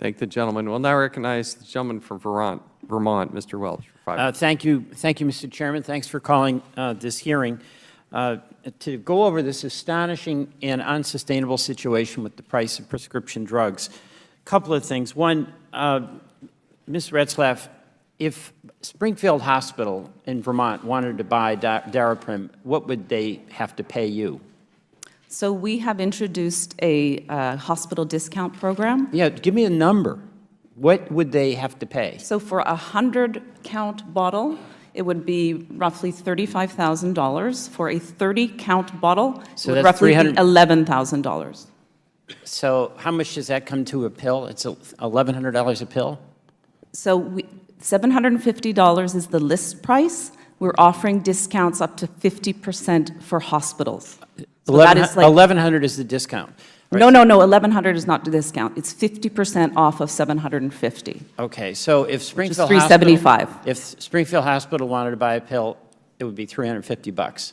Thank the gentleman. We'll now recognize the gentleman from Vermont, Mr. Welch. For 5 minutes. Thank you, Mr. Chairman. Thanks for calling this hearing to go over this astonishing and unsustainable situation with the price of prescription drugs. A couple of things. One, Ms. Retzlaff, if Springfield Hospital in Vermont wanted to buy Daraprim, what would they have to pay you? So we have introduced a hospital discount program. Yeah, give me a number. What would they have to pay? So for a 100-count bottle, it would be roughly $35,000. For a 30-count bottle, So it would that's roughly be $300 $11,000. So how much does that come to a pill? It's $1,100 a pill? So $750 is the list price. We're offering discounts up to 50% for hospitals. So that is like, $1,100 is the discount. Right? no, $1,100 is not the discount. It's 50% off of $750. Okay, so if Springfield $375. If Springfield Hospital wanted to buy a pill, it would be $350.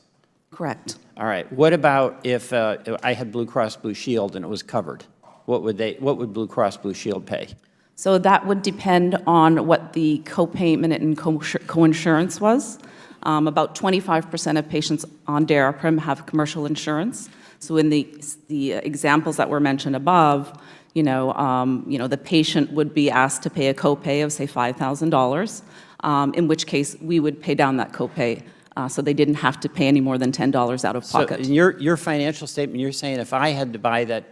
Correct. All right. What about if I had Blue Cross Blue Shield and it was covered? What would Blue Cross Blue Shield pay? So that would depend on what the copayment and coinsurance was. About 25% of patients on Daraprim have commercial insurance. So in the examples that were mentioned above, the patient would be asked to pay a copay of, say, $5,000, in which case we would pay down that copay, so they didn't have to pay any more than $10 out of pocket. So in your financial statement, you're saying if I had to buy that,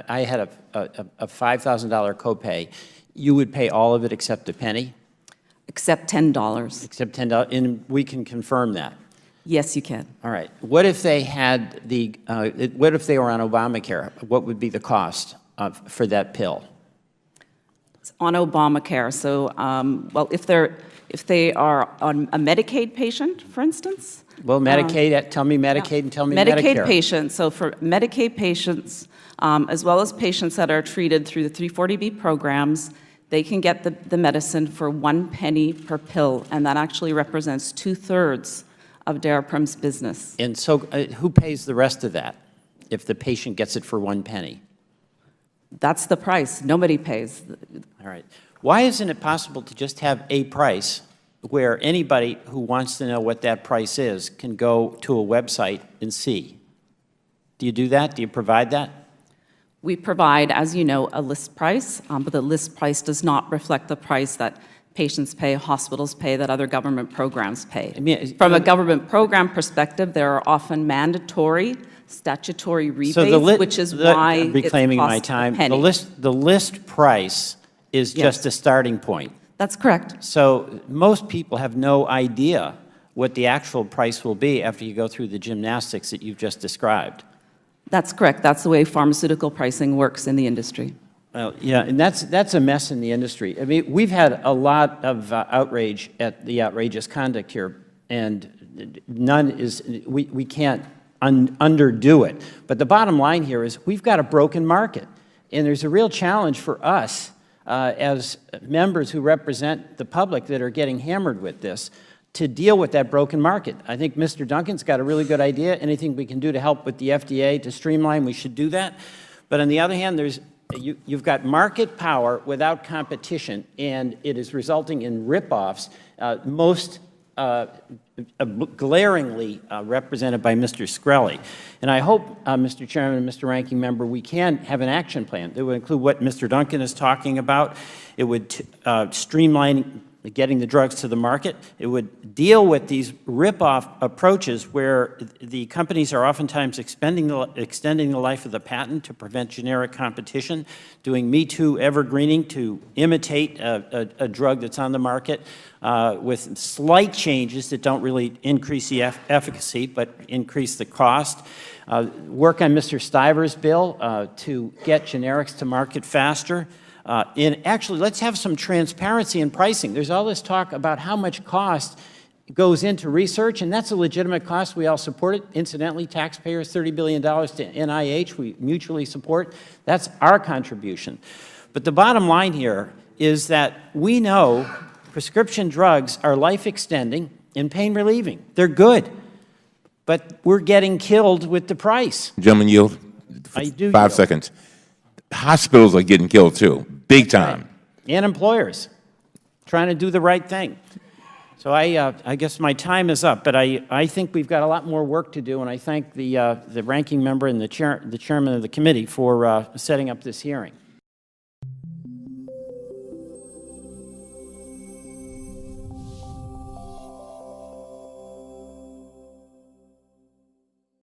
I had a $5,000 copay, you would pay all of it except a penny? Except $10. Except $10, and we can confirm that. Yes, you can. All right. What if they had what if they were on Obamacare? What would be the cost for that pill? It's on Obamacare. So, well, if they are on a Medicaid patient, for instance. Well, Medicaid. Tell me Medicaid and tell me Medicare. Medicaid patients. So for Medicaid patients, as well as patients that are treated through the 340B programs, they can get the medicine for 1 penny per pill, and that actually represents 2/3 of Daraprim's business. And so who pays the rest of that if the patient gets it for 1 penny? That's the price. Nobody pays. All right. Why isn't it possible to just have a price where anybody who wants to know what that price is can go to a website and see? Do you do that? Do you provide that? We provide, as you know, a list price, but the list price does not reflect the price that patients pay, hospitals pay, that other government programs pay. From a government program perspective, there are often mandatory statutory rebates, which is why I'm reclaiming my time. The list price is just a starting point. That's correct. So most people have no idea what the actual price will be after you go through the gymnastics that you've just described. That's correct. That's the way pharmaceutical pricing works in the industry. Well, yeah, and that's a mess in the industry. I mean, we've had a lot of outrage at the outrageous conduct here, and we can't underdo it. But the bottom line here is we've got a broken market, and there's a real challenge for us as members who represent the public that are getting hammered with this to deal with that broken market. I think Mr. Duncan's got a really good idea. Anything we can do to help with the FDA to streamline, we should do that. But on the other hand, you've got market power without competition, and it is resulting in rip-offs, most glaringly represented by Mr. Skrelly. And I hope, Mr. Chairman and Mr. Ranking Member, we can have an action plan that would include what Mr. Duncan is talking about. It would streamline getting the drugs to the market. It would deal with these rip-off approaches where the companies are oftentimes extending the life of the patent to prevent generic competition, doing Me Too evergreening to imitate a drug that's on the market with slight changes that don't really increase the efficacy but increase the cost. Work on Mr. Stiver's bill to get generics to market faster. And actually, let's have some transparency in pricing. There's all this talk about how much cost goes into research, and that's a legitimate cost. We all support it. Incidentally, taxpayers, $30 billion to NIH, we mutually support. That's our contribution. But the bottom line here is that we know prescription drugs are life-extending and pain-relieving. They're good, but we're getting killed with the price. Gentleman, yield. I do 5 yield. seconds. Hospitals are getting killed too, big time. and employers, trying to do the right thing. So I guess my time is up, but I think we've got a lot more work to do, and I thank the ranking member and the chairman of the committee for setting up this hearing.